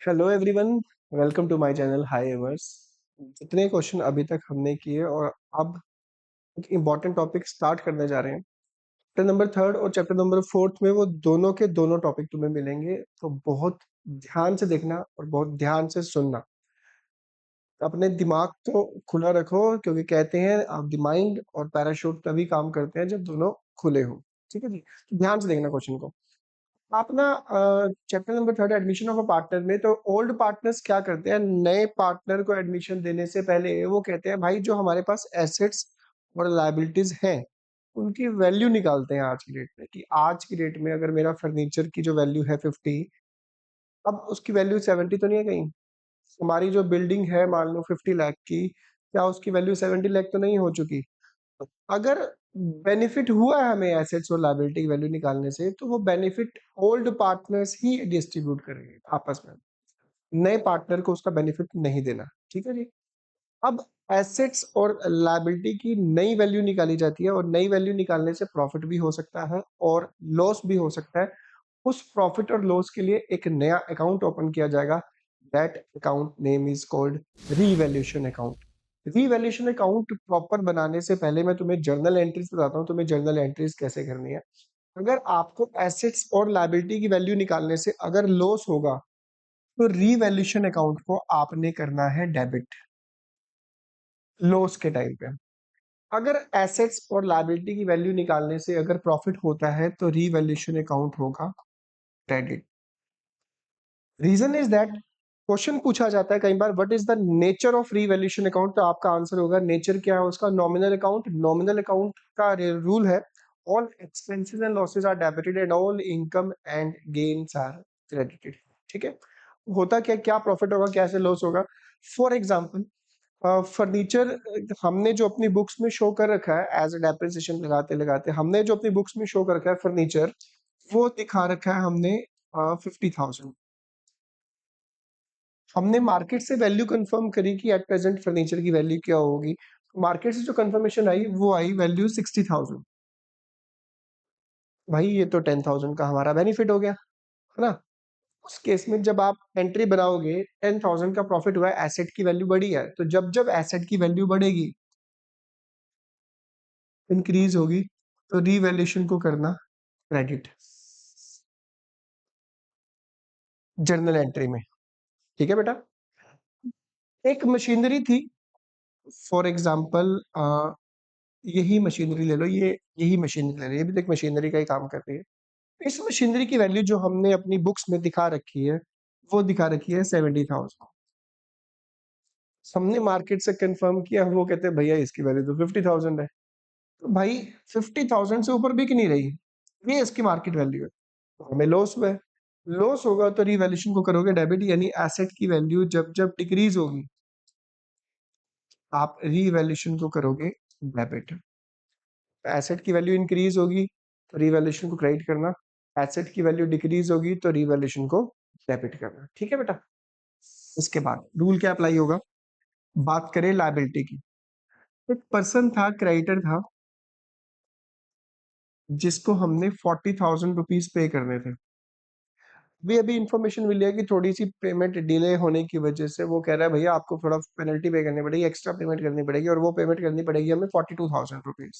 Hello everyone, welcome to my channel. Hi evers. जितने question अभी तक हमने किए और अब एक इम्पॉर्टेंट टॉपिक स्टार्ट करने जा रहे हैं। चैप्टर नंबर थर्ड और चैप्टर नंबर फोर्थ में वो दोनों के दोनों टॉपिक तुम्हें मिलेंगे, तो बहुत ध्यान से देखना और बहुत ध्यान से सुनना। अपने दिमाग को खुला रखो, क्योंकि कहते हैं आप द माइंड और पैराशूट तभी काम करते हैं जब दोनों खुले हो। ठीक है जी, तो ध्यान से देखना क्वेश्चन को। आप ना chapter number third admission of a partner में, तो ओल्ड पार्टनर्स क्या करते हैं, नए पार्टनर को एडमिशन देने से पहले वो कहते हैं भाई जो हमारे पास एसेट्स और लायबिलिटीज हैं उनकी वैल्यू निकालते हैं आज की डेट में, कि आज की डेट में अगर मेरा फर्नीचर की जो वैल्यू है 50, अब उसकी वैल्यू 70 तो नहीं है कहीं। हमारी जो बिल्डिंग है मान लो 50 लाख की, क्या उसकी वैल्यू 70 लाख तो नहीं हो चुकी। अगर बेनिफिट हुआ है हमें एसेट्स और लायबिलिटी की वैल्यू निकालने से, तो वो बेनिफिट ओल्ड पार्टनर्स ही डिस्ट्रीब्यूट करेंगे आपस में। नए पार्टनर को उसका बेनिफिट नहीं देना। ठीक है जी। अब एसेट्स और लायबिलिटी की नई वैल्यू निकाली जाती है, और नई वैल्यू निकालने से प्रॉफिट भी हो सकता है और लॉस भी हो सकता है। उस प्रॉफिट और लॉस के लिए एक नया अकाउंट ओपन किया जाएगा। That account name is called revaluation account. Revaluation account proper बनाने से पहले मैं तुम्हें जर्नल एंट्रीज बताता हूँ, तुम्हें जर्नल एंट्रीज कैसे करनी है। अगर आपको एसेट्स और लायबिलिटी की वैल्यू निकालने से अगर लॉस होगा, तो रीवैल्यूएशन अकाउंट को आपने करना है डेबिट लॉस के टाइम पे। अगर एसेट्स और लायबिलिटी की वैल्यू निकालने से अगर प्रॉफिट होता है, तो रीवैल्यूएशन अकाउंट होगा credit. Reason is that question पूछा जाता है कई बार, what is the nature of revaluation account, तो आपका आंसर होगा नेचर क्या है उसका, नॉमिनल अकाउंट। नॉमिनल अकाउंट का रूल है all expenses and losses are debited and all income and gains are credited. ठीक है। होता क्या क्या प्रॉफिट होगा, कैसे लॉस होगा। फॉर एग्जाम्पल फर्नीचर, हमने जो अपनी बुक्स में शो कर रखा है एज ए डेप्रिसिएशन लगाते लगाते, हमने जो अपनी बुक्स में शो कर रखा है फर्नीचर, वो दिखा रखा है हमने 50,000। हमने मार्केट से वैल्यू कंफर्म करी कि एट प्रेजेंट फर्नीचर की वैल्यू क्या होगी। मार्केट से जो कंफर्मेशन आई वो आई वैल्यू 60,000। भाई ये तो 10,000 का हमारा बेनिफिट हो गया, है ना। उस केस में जब आप एंट्री बनाओगे 10,000 का प्रॉफिट हुआ है, एसेट की वैल्यू बढ़ी है, तो जब जब एसेट की वैल्यू बढ़ेगी, इंक्रीज होगी, तो रीवैल्यूएशन को करना क्रेडिट जर्नल एंट्री में। ठीक है बेटा। एक मशीनरी थी, फॉर एग्जाम्पल यही मशीनरी ले लो, ये यही मशीनरी ले लो, ये भी तो एक मशीनरी का ही काम कर रही है। इस मशीनरी की वैल्यू जो हमने अपनी बुक्स में दिखा रखी है, वो दिखा रखी है 70,000। हमने मार्केट से कंफर्म किया, वो कहते हैं भैया इसकी वैल्यू तो 50,000 है। तो भाई 50,000 से ऊपर बिक नहीं रही, ये इसकी मार्केट वैल्यू है, तो हमें लॉस हुआ है। लॉस होगा तो रीवैल्यूएशन को करोगे डेबिट, यानी एसेट की वैल्यू जब जब डिक्रीज होगी, आप रीवैल्यूएशन को करोगे डेबिट। एसेट की वैल्यू इंक्रीज होगी तो रीवैल्यूएशन को क्रेडिट करना, एसेट की वैल्यू डिक्रीज होगी तो रीवैल्यूएशन को डेबिट करना। ठीक है बेटा। इसके बाद रूल क्या अप्लाई होगा, बात करें लायबिलिटी की। एक पर्सन था, क्रेडिटर था, जिसको हमने 40,000 रुपीज पे करने थे। अभी अभी इंफॉर्मेशन मिली है कि थोड़ी सी पेमेंट डिले होने की वजह से वो कह रहा है भैया आपको थोड़ा पेनल्टी पे करनी पड़ेगी, एक्स्ट्रा पेमेंट करनी पड़ेगी, और वो पेमेंट करनी पड़ेगी हमें 42,000 रुपीज।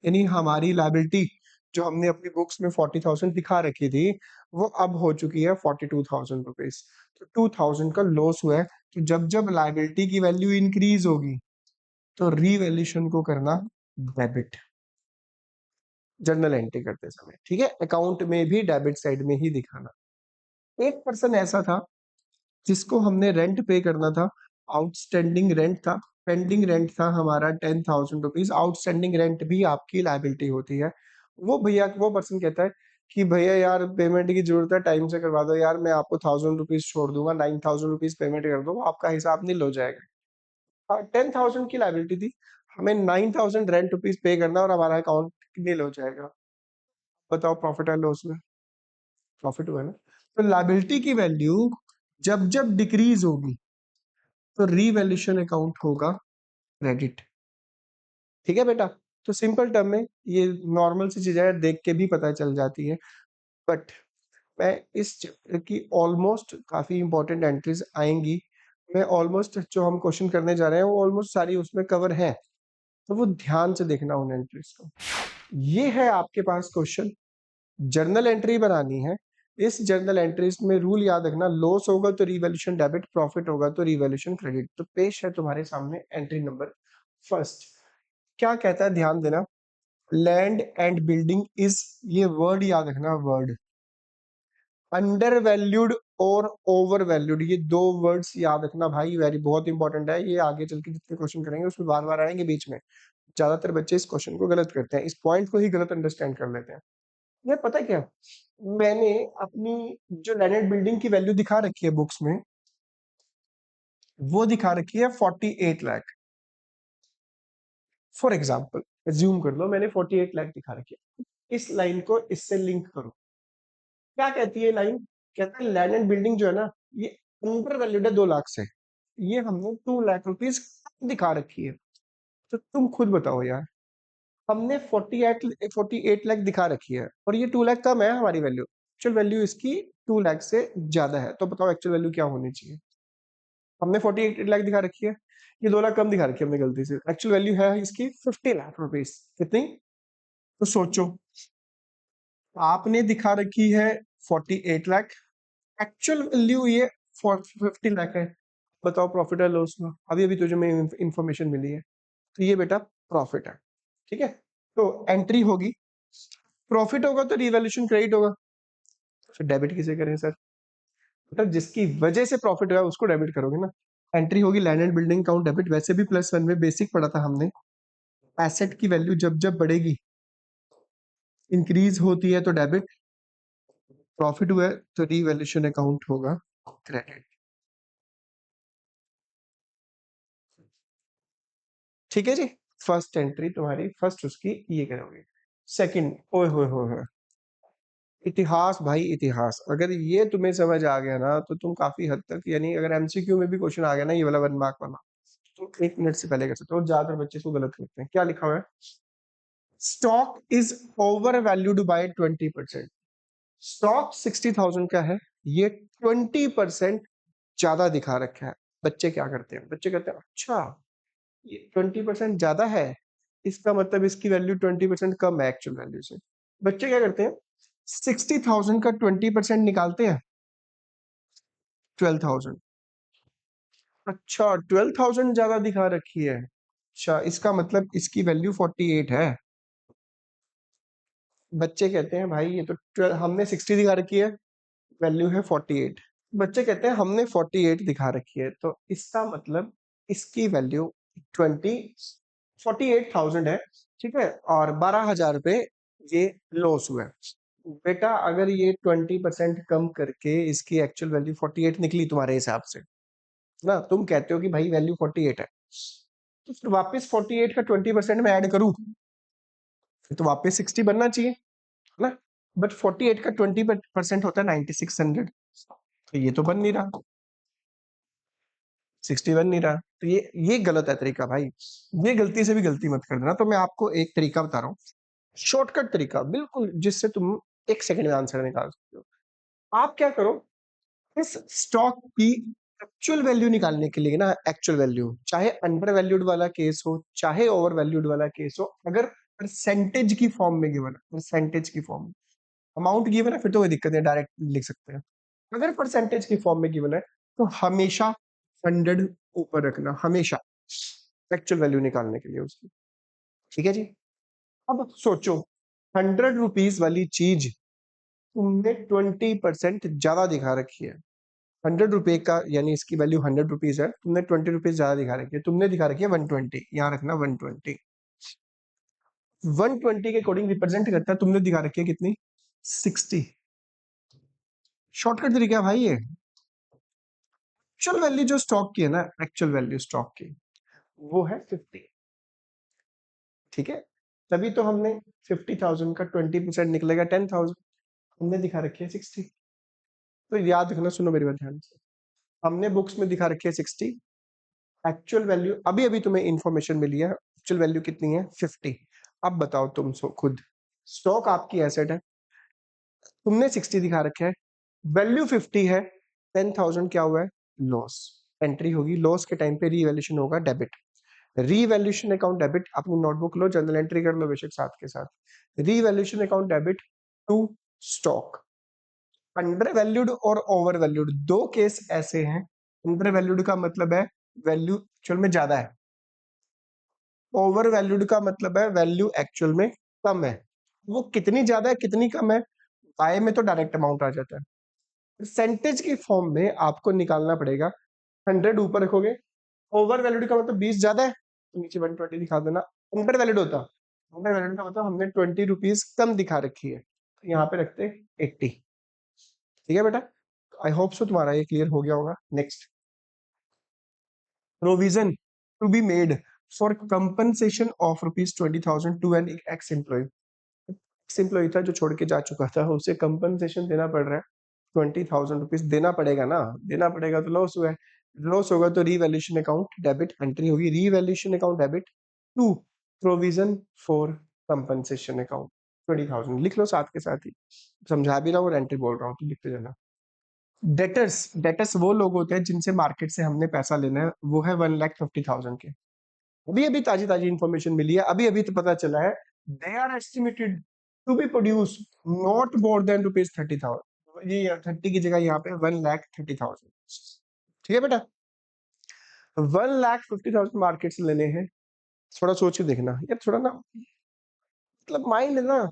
यानी हमारी लायबिलिटी जो हमने अपनी बुक्स में 40,000 दिखा रखी थी, वो अब हो चुकी है 42,000 रुपीज। तो 2,000 का लॉस हुआ है। तो जब जब लायबिलिटी की वैल्यू इंक्रीज होगी, तो रीवैल्यूएशन को करना डेबिट जर्नल एंट्री करते समय। ठीक है, अकाउंट में भी डेबिट साइड में ही दिखाना। एक पर्सन ऐसा था जिसको हमने रेंट पे करना था, आउटस्टैंडिंग रेंट था, पेंडिंग रेंट था हमारा 10,000 रुपीज। आउटस्टैंडिंग रेंट भी आपकी लायबिलिटी होती है। वो पर्सन कहता है कि भैया यार पेमेंट की जरूरत है, टाइम से करवा दो यार, मैं आपको 1,000 रुपीज छोड़ दूंगा, 9,000 रुपीज पेमेंट कर दो, आपका हिसाब नील हो जाएगा। 10,000 की लायबिलिटी थी, हमें 9,000 रेंट रुपीज पे करना और हमारा अकाउंट नील हो जाएगा। बताओ प्रॉफिट है लॉस में, प्रॉफिट हुआ है ना। तो लायबिलिटी की वैल्यू जब जब डिक्रीज होगी, तो रीवैल्यूएशन अकाउंट होगा क्रेडिट। ठीक है बेटा। तो सिंपल टर्म में ये नॉर्मल सी चीज है, देख के भी पता चल जाती है। बट मैं इस चैप्टर की ऑलमोस्ट काफी इंपॉर्टेंट एंट्रीज आएंगी, मैं ऑलमोस्ट जो हम क्वेश्चन करने जा रहे हैं वो ऑलमोस्ट सारी उसमें कवर है, तो वो ध्यान से देखना उन एंट्रीज को। ये है आपके पास क्वेश्चन, जर्नल एंट्री बनानी है। इस जर्नल एंट्रीज में रूल याद रखना, लॉस होगा तो रिवैल्यूएशन डेबिट, प्रॉफिट होगा तो रिवैल्यूएशन क्रेडिट। तो पेश है तुम्हारे सामने एंट्री नंबर फर्स्ट। क्या कहता है ध्यान देना, लैंड एंड बिल्डिंग इज, ये वर्ड याद रखना, वर्ड अंडर वैल्यूड और ओवर वैल्यूड, ये दो वर्ड्स याद रखना भाई, वेरी बहुत इंपॉर्टेंट है ये। आगे चल के जितने क्वेश्चन करेंगे उसमें बार बार आएंगे बीच में। ज्यादातर बच्चे इस क्वेश्चन को गलत करते हैं, इस पॉइंट को ही गलत अंडरस्टैंड कर लेते हैं। ये पता है क्या, मैंने अपनी जो लैंड बिल्डिंग की वैल्यू दिखा रखी है बुक्स में, वो दिखा रखी है 48 लाख। फॉर एग्जाम्पल एज्यूम कर लो मैंने 48 लाख दिखा रखी है, इस लाइन को इससे लिंक करो। क्या कहती है लाइन, कहता है लैंड एंड बिल्डिंग जो है ना, ये अंडर वैल्यूड है 2 लाख से, ये हमने 2 लाख रुपीज दिखा रखी है। तो तुम खुद बताओ यार, हमने 48 लाख दिखा रखी है और ये 2 लाख कम है हमारी वैल्यू, एक्चुअल वैल्यू इसकी 2 लाख से ज्यादा है, तो बताओ एक्चुअल वैल्यू क्या होनी चाहिए। हमने 48 लाख दिखा रखी है, ये 2 लाख कम दिखा रखी है हमने गलती से, एक्चुअल वैल्यू है इसकी 50 लाख रुपीज, कितनी। तो सोचो, आपने दिखा रखी है 48 लाख, एक्चुअल वैल्यू ये 50 लाख है। बताओ प्रॉफिट है लॉस में, अभी अभी तुझे में इंफॉर्मेशन मिली है, तो ये बेटा प्रॉफिट है। ठीक है, तो एंट्री होगी, प्रॉफिट होगा तो रिवैल्यूएशन क्रेडिट होगा, फिर डेबिट किसे करें सर, मतलब जिसकी वजह से प्रॉफिट हुआ उसको डेबिट करोगे ना। एंट्री होगी land and building account debit, वैसे भी +1 में बेसिक पढ़ा था हमने, एसेट की वैल्यू जब जब बढ़ेगी, इंक्रीज होती है तो डेबिट, प्रॉफिट हुआ है तो रिवैल्यूएशन अकाउंट होगा क्रेडिट। ठीक है जी, फर्स्ट एंट्री तुम्हारी, फर्स्ट उसकी ये करोगे। सेकंड, ओए होए होए होए, इतिहास भाई इतिहास, अगर ये तुम्हें समझ आ गया ना तो तुम काफी हद तक, यानी अगर एमसीक्यू में भी क्वेश्चन आ गया ना ये वाला 1 मार्क वाला, तो 1 मिनट से पहले कर सकते हो। ज्यादातर बच्चे इसको गलत करते हैं। क्या लिखा हुआ है, stock is over valued bye 20%। Stock 60,000 का है, ये 20% ज्यादा दिखा रखा है। बच्चे क्या करते हैं, बच्चे कहते हैं अच्छा ये 20% ज्यादा है, इसका मतलब इसकी वैल्यू 20% कम है एक्चुअल वैल्यू से। बच्चे क्या करते हैं, 60,000 का 20% निकालते हैं 12,000। अच्छा 12,000 ज्यादा दिखा रखी है, अच्छा इसका मतलब इसकी वैल्यू 48 है। बच्चे कहते हैं भाई ये तो 12, हमने 60 दिखा रखी है, वैल्यू है 48। बच्चे कहते हैं हमने 48 दिखा रखी है, तो इसका मतलब इसकी वैल्यू 48,000 है। ठीक है, और 12,000 रुपए ये लॉस हुआ है। बेटा अगर ये 20% कम करके इसकी एक्चुअल वैल्यू 48 निकली तुम्हारे हिसाब से ना, तुम कहते हो कि भाई वैल्यू 48 है, तो फिर वापस 48 का 20% में ऐड करूं, फिर तो वापस 60 बनना चाहिए, है ना। बट 48 का 20% होता है 9600, तो ये तो बन नहीं रहा, 61 नहीं रहा, तो ये गलत है तरीका भाई, ये गलती से भी गलती मत कर देना। तो मैं आपको एक तरीका बता रहा हूँ, शॉर्टकट तरीका बिल्कुल, जिससे तुम 1 सेकंड में आंसर निकाल सकते हो। आप क्या करो, इस स्टॉक की एक्चुअल वैल्यू निकालने के लिए ना, एक्चुअल वैल्यू चाहे अंडर वैल्यूड वाला केस हो चाहे ओवर वैल्यूड वाला केस हो, अगर परसेंटेज की फॉर्म में गिवन है, परसेंटेज की फॉर्म में अमाउंट गिवन है फिर तो कोई दिक्कत नहीं, डायरेक्ट लिख सकते हैं। अगर परसेंटेज की फॉर्म में गिवन है तो हमेशा 100 ऊपर रखना, हमेशा एक्चुअल वैल्यू निकालने के लिए उसकी। ठीक है जी, अब सोचो 100 रुपीज वाली चीज तुमने 20% ज्यादा दिखा रखी है। 100 रुपए का यानी इसकी वैल्यू 100 रुपीज है, तुमने 20 रुपीज ज्यादा दिखा रखी है, तुमने दिखा रखी है 120, यहाँ रखना 120। 120 के अकॉर्डिंग रिप्रेजेंट करता है, तुमने दिखा रखी है कितनी, 60। शॉर्टकट तरीका है भाई ये। एक्चुअल वैल्यू जो स्टॉक की है ना, एक्चुअल वैल्यू स्टॉक की वो है 50। ठीक है, तभी तो हमने 50,000 का 20% निकलेगा 10,000, हमने दिखा रखी है 60। तो याद रखना, सुनो मेरी बात ध्यान से, हमने बुक्स में दिखा रखी है 60, एक्चुअल वैल्यू अभी अभी तुम्हें इंफॉर्मेशन मिली है, एक्चुअल वैल्यू कितनी है 50। अब बताओ तुम खुद, स्टॉक आपकी एसेट है, तुमने 60 दिखा रखा है, वैल्यू 50 है, 10,000 क्या हुआ है, लॉस, एंट्री होगी, लॉस के टाइम पे रीवैल्यूएशन होगा डेबिट। रीवैल्यूएशन अकाउंट डेबिट, अपनी नोटबुक लो, जर्नल एंट्री कर लो बेशक साथ के साथ। Revaluation account debit to stock. Under valued और ओवर वैल्यूड दो केस ऐसे हैं। अंडर वैल्यूड का मतलब है वैल्यू एक्चुअल में ज्यादा है, ओवर वैल्यूड का मतलब है वैल्यू एक्चुअल में कम है। वो कितनी ज्यादा है कितनी कम है, आय में तो डायरेक्ट अमाउंट आ जाता है, परसेंटेज की फॉर्म में आपको निकालना पड़ेगा। 100 ऊपर रखोगे, ओवर वैल्यूड का मतलब 20 ज्यादा है तो नीचे 120 दिखा देना। अंडर वैल्यूड होता, अंडर वैल्यूड का मतलब हमने 20 रुपीज कम दिखा रखी है, तो यहाँ पे रखते 80। ठीक है बेटा, आई होप सो तुम्हारा ये क्लियर हो गया होगा। Next, provision to be made for compensation of ₹20,000 to an ex employee. Ex employee था जो छोड़ के जा चुका था, उसे कंपनसेशन देना पड़ रहा है, ₹20,000 देना पड़ेगा ना, देना पड़ेगा तो लॉस हुआ है, लॉस होगा तो रीवैल्यूएशन अकाउंट डेबिट एंट्री होगी, revaluation account debit to provision for compensation account 20,000 लिख लो साथ के साथ ही, समझा भी रहा हूँ और एंट्री बोल रहा हूँ तो लिखते जाना। डेटर्स, डेटर्स वो लोग होते हैं जिनसे मार्केट से हमने पैसा लेना है, वो है 1,50,000 के। अभी अभी ताजी ताजी इंफॉर्मेशन मिली है, अभी अभी तो पता चला है, they are estimated to be produce not more than ₹30,000, ये 30 की जगह यहाँ पे 1,30,000। ठीक है बेटा, 1,50,000 मार्केट से लेने हैं। थोड़ा सोच के देखना यार, थोड़ा ना मतलब माइंड है ना,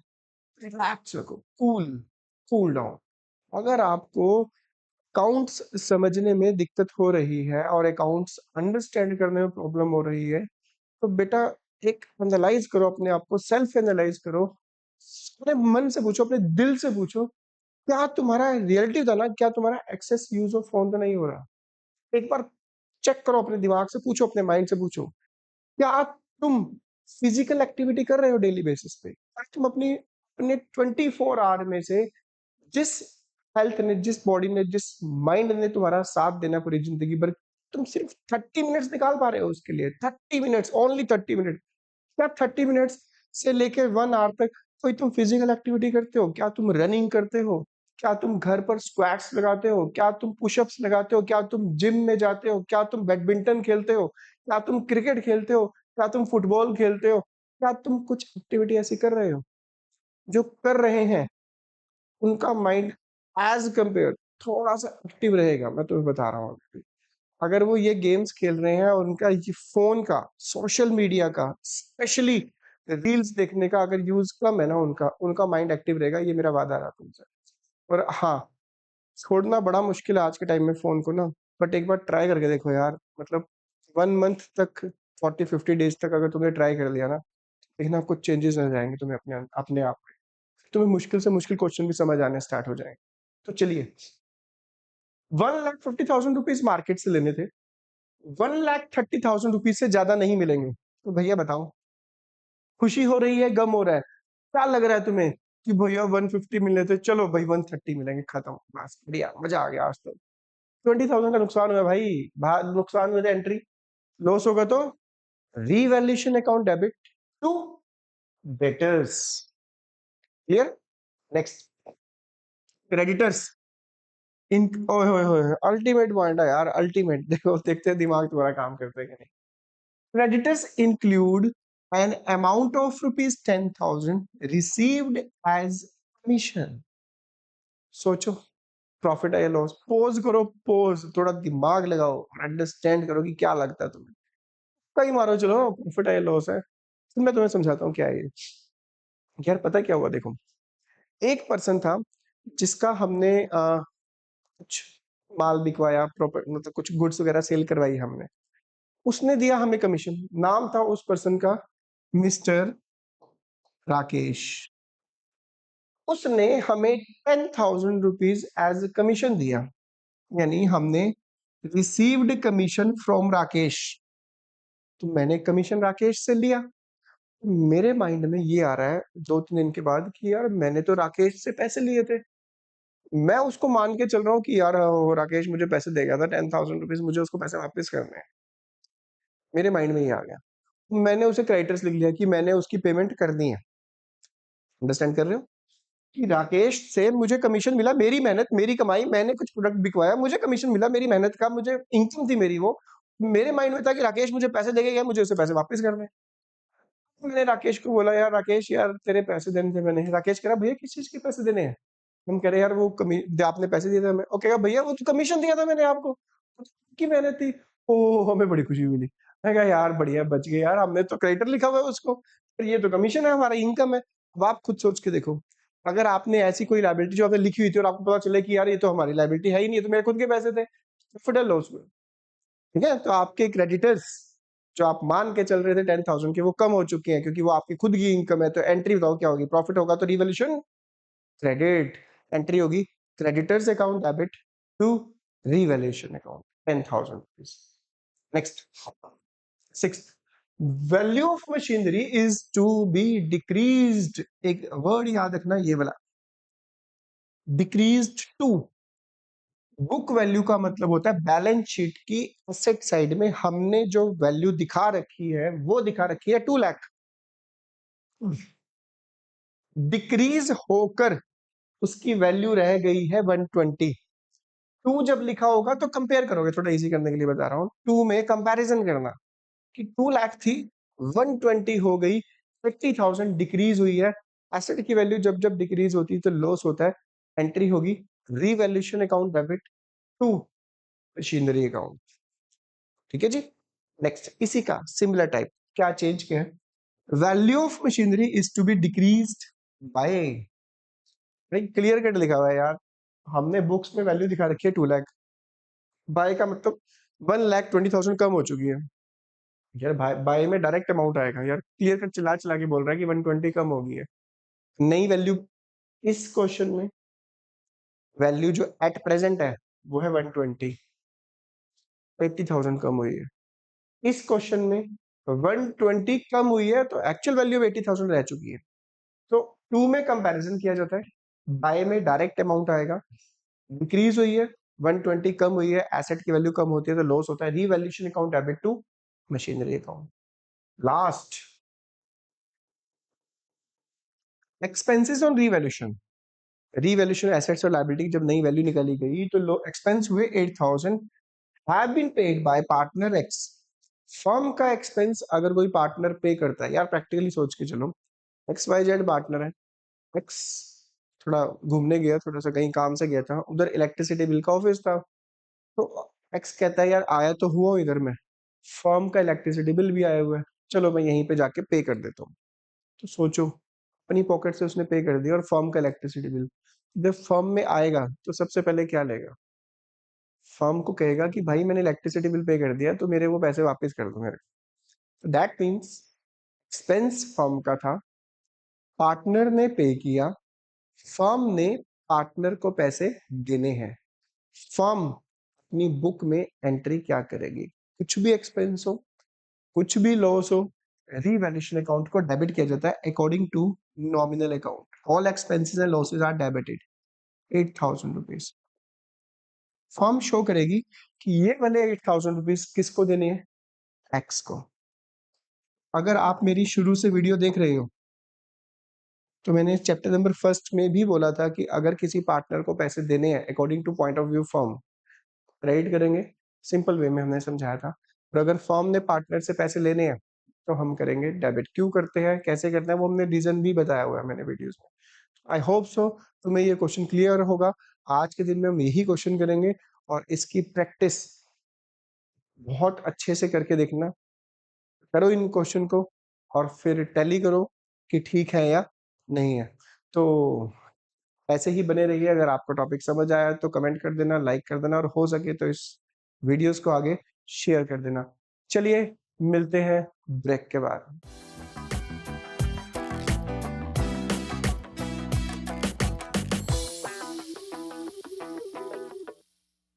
रिलैक्स रखो, कूल, कूल डाउन। अगर आपको अकाउंट्स समझने में दिक्कत हो रही है और अकाउंट्स अंडरस्टैंड करने में प्रॉब्लम हो रही है, तो बेटा एक एनालाइज करो अपने आप को, सेल्फ एनालाइज करो, अपने मन से पूछो, अपने दिल से पूछो, क्या तुम्हारा रियलिटी था ना, क्या तुम्हारा एक्सेस यूज ऑफ फोन तो नहीं हो रहा। एक बार चेक करो, अपने दिमाग से पूछो, अपने माइंड से पूछो, क्या तुम फिजिकल एक्टिविटी कर रहे हो डेली बेसिस पे, क्या तुम अपनी अपने 24 आवर में से जिस हेल्थ ने, जिस बॉडी ने, जिस माइंड ने तुम्हारा साथ देना पूरी जिंदगी भर, तुम सिर्फ 30 मिनट्स निकाल पा रहे हो उसके लिए, 30 मिनट्स, ओनली 30 मिनट। क्या 30 मिनट्स से लेकर 1 आवर तक कोई तुम फिजिकल एक्टिविटी करते हो, क्या तुम रनिंग करते हो, क्या तुम घर पर स्क्वाट्स लगाते हो, क्या तुम पुशअप्स लगाते हो, क्या तुम जिम में जाते हो, क्या तुम बैडमिंटन खेलते हो, क्या तुम क्रिकेट खेलते हो, क्या तुम फुटबॉल खेलते हो, क्या तुम कुछ एक्टिविटी ऐसी कर रहे हो। जो कर रहे हैं उनका माइंड एज कंपेयर थोड़ा सा एक्टिव रहेगा, मैं तुम्हें बता रहा हूँ। अगर वो ये गेम्स खेल रहे हैं और उनका ये फोन का, सोशल मीडिया का, स्पेशली रील्स देखने का अगर यूज कम है ना, उनका उनका माइंड एक्टिव रहेगा, ये मेरा वादा रहा तुमसे। और हाँ, छोड़ना बड़ा मुश्किल है आज के टाइम में फोन को ना, बट एक बार ट्राई करके देखो यार, मतलब 1 मंथ तक, 40-50 डेज तक अगर तुमने ट्राई कर लिया ना, देखना कुछ चेंजेस आ जाएंगे तुम्हें अपने आप में, तुम्हें मुश्किल से मुश्किल क्वेश्चन भी समझ आने स्टार्ट हो जाएंगे। तो चलिए, 1,50,000 रुपीज मार्केट से लेने थे, 1,30,000 रुपीज से ज्यादा नहीं मिलेंगे, तो भैया बताओ, खुशी हो रही है, गम हो रहा है, क्या लग रहा है तुम्हें कि भैया 150 मिलने थे, चलो भाई 130 मिलेंगे, खत्म, बस बढ़िया, मजा आ गया आज तो। 20,000 का नुकसान हुआ भाई, नुकसान हुआ एंट्री, लॉस होगा तो revaluation account debit to debtors. Clear. Next, creditors in, ओए होए होए, अल्टीमेट पॉइंट है यार, अल्टीमेट। देखो, देखते हैं दिमाग तुम्हारा काम करता है कि नहीं। Creditors include an amount of ₹10,000 received as commission. सोचो, प्रॉफिट है या लॉस, पोज करो, पोज, थोड़ा दिमाग लगाओ, अंडरस्टैंड करो कि क्या लगता है तुम्हें, कहीं मारो, चलो प्रॉफिट है या लॉस है। तो मैं तुम्हें समझाता हूँ क्या है ये। यार पता क्या हुआ, देखो, एक पर्सन था जिसका हमने कुछ माल बिकवाया, प्रॉपर्टी मतलब कुछ गुड्स वगैरह सेल करवाई हमने, उसने दिया हमें कमीशन, नाम था उस पर्सन का मिस्टर राकेश। उसने हमें 10,000 रुपीज एज कमीशन दिया, यानी हमने रिसीव्ड कमीशन फ्रॉम राकेश, तो मैंने कमीशन राकेश से लिया। मेरे माइंड में ये आ रहा है 2-3 दिन के बाद कि यार मैंने तो राकेश से पैसे लिए थे, मैं उसको मान के चल रहा हूँ कि यार राकेश मुझे पैसे देगा था 10,000 रुपीज, मुझे उसको पैसे वापस करने हैं। मेरे माइंड में ये आ गया, मैंने उसे क्रेडिटर्स लिख लिया कि मैंने उसकी पेमेंट कर दी है। अंडरस्टैंड कर रहे हो। कि राकेश से मुझे कमीशन मिला, मेरी मेहनत, मेरी कमाई, मैंने कुछ प्रोडक्ट बिकवाया, मुझे कमीशन मिला, मेरी मेहनत का, मुझे इनकम थी मेरी वो। मेरे माइंड में था कि राकेश मुझे पैसे देके गया, मुझे उसे पैसे वापस करने। मैंने राकेश को बोला, यार राकेश, यार तेरे पैसे देने थे मैंने। राकेश कह रहा, भैया किस चीज के पैसे देने हैं? हम कह रहे, यार वो आपने पैसे दिए थे हमें। और कहेगा, भैया वो तो कमीशन दिया था मैंने आपको, की मेहनत थी। ओ, हमें बड़ी खुशी मिली। मैं कहा, यार बढ़िया बच गए यार, हमने तो क्रेडिटर लिखा हुआ है उसको, पर ये तो कमीशन है, हमारा इनकम है। अब आप खुद सोच के देखो, अगर आपने ऐसी कोई लाइबिलिटी जो आपने लिखी हुई थी और आपको पता चले कि यार ये तो हमारी लाइबिलिटी है ही नहीं, ये तो मेरे खुद के पैसे थे, तो फिर डर लो उसमें। ठीक है, तो आपके क्रेडिटर्स जो आप मान के चल रहे थे 10,000 के, वो कम हो चुके हैं, क्योंकि वो आपकी खुद की इनकम है। तो एंट्री बताओ क्या होगी? प्रॉफिट होगा तो रिवैल्यूएशन क्रेडिट, एंट्री होगी creditors account debit to revaluation account 10,000 rupees. Next, sixth, value of machinery is to be decreased. एक वर्ड याद रखना ये वाला, डिक्रीज्ड टू। बुक वैल्यू का मतलब होता है बैलेंस शीट की एसेट साइड में हमने जो वैल्यू दिखा रखी है वो दिखा रखी है 2 लाख, डिक्रीज होकर उसकी वैल्यू रह गई है 120। टू जब लिखा होगा तो कंपेयर करोगे, थोड़ा इजी करने के लिए बता रहा हूं, टू में कंपैरिजन करना कि 2 लाख थी, 120 हो गई, 50,000 डिक्रीज हुई है। एसेट की वैल्यू जब जब डिक्रीज होती है तो लॉस होता है, एंट्री होगी revaluation account debit to machinery account. ठीक है जी। नेक्स्ट, इसी का सिमिलर टाइप, क्या चेंज किया है? Value of machinery is to be decreased by, clear cut लिखा हुआ है यार, हमने बुक्स में वैल्यू दिखा रखी है 2 लाख, बाय का मतलब 1,20,000 कम हो चुकी है। यार बाय बाय में डायरेक्ट अमाउंट आएगा यार, क्लियर कट चिल्ला चिल्ला के बोल रहा है कि 120 कम हो गई है। नई वैल्यू इस क्वेश्चन में, वैल्यू जो एट प्रेजेंट है वो है 120, 80,000 कम हुई है। इस क्वेश्चन में 120 कम हुई है तो एक्चुअल वैल्यू 80,000 रह चुकी है। तो टू में कंपैरिजन किया जाता है, बाय में डायरेक्ट अमाउंट आएगा, इंक्रीज हुई है, 120 कम हुई है, एसेट की वैल्यू कम होती है तो लॉस होता है, revaluation account debit to machinery account. Last, expenses on revaluation. Revaluation assets और लायबिलिटी जब नई वैल्यू निकाली गई तो एक्सपेंस हुए 8,000 have been paid by partner X. Firm का एक्सपेंस अगर कोई पार्टनर पे करता है, यार प्रैक्टिकली सोच के चलो, एक्स वाई जेड पार्टनर है, एक्स थोड़ा घूमने गया, थोड़ा सा कहीं काम से गया था, उधर इलेक्ट्रिसिटी बिल का ऑफिस था, तो एक्स कहता है यार आया तो हुआ इधर में, फर्म का इलेक्ट्रिसिटी बिल भी आया हुआ है, चलो मैं यहीं पे जाके पे कर देता हूँ। तो सोचो, अपनी पॉकेट से उसने पे कर दिया और फर्म का इलेक्ट्रिसिटी बिल जब फर्म में आएगा तो सबसे पहले क्या लेगा? फर्म को कहेगा कि भाई मैंने इलेक्ट्रिसिटी बिल पे कर दिया तो मेरे वो पैसे वापस कर दो मेरे को। दैट मीन्स एक्सपेंस फर्म का था, पार्टनर ने पे किया, फर्म ने पार्टनर को पैसे देने हैं। फर्म अपनी बुक में एंट्री क्या करेगी? कुछ भी एक्सपेंस हो, कुछ भी लॉस हो, रिवैल्यूएशन अकाउंट को डेबिट किया जाता है according to nominal account. All expenses and losses are debited 8,000 rupees. Firm show करेगी कि ये वाले 8,000 रुपीज किसको देने हैं? एक्स को। अगर आप मेरी शुरू से वीडियो देख रहे हो तो मैंने चैप्टर नंबर फर्स्ट में भी बोला था कि अगर किसी पार्टनर को पैसे देने हैं according two point of view firm, credit करेंगे, सिंपल वे में हमने समझाया था। और अगर फर्म ने पार्टनर से पैसे लेने हैं तो हम करेंगे डेबिट। क्यों करते हैं, कैसे करते हैं, वो हमने रीजन भी बताया हुआ है मैंने वीडियोस में। आई होप सो तुम्हें ये क्वेश्चन क्लियर होगा। आज के दिन में हम यही क्वेश्चन करेंगे और इसकी प्रैक्टिस बहुत अच्छे से करके देखना, करो इन क्वेश्चन को और फिर टैली करो कि ठीक है या नहीं है। तो ऐसे ही बने रहिए। अगर आपको टॉपिक समझ आया तो कमेंट कर देना, लाइक कर देना और हो सके तो इस वीडियोस को आगे शेयर कर देना। चलिए मिलते हैं ब्रेक के बाद।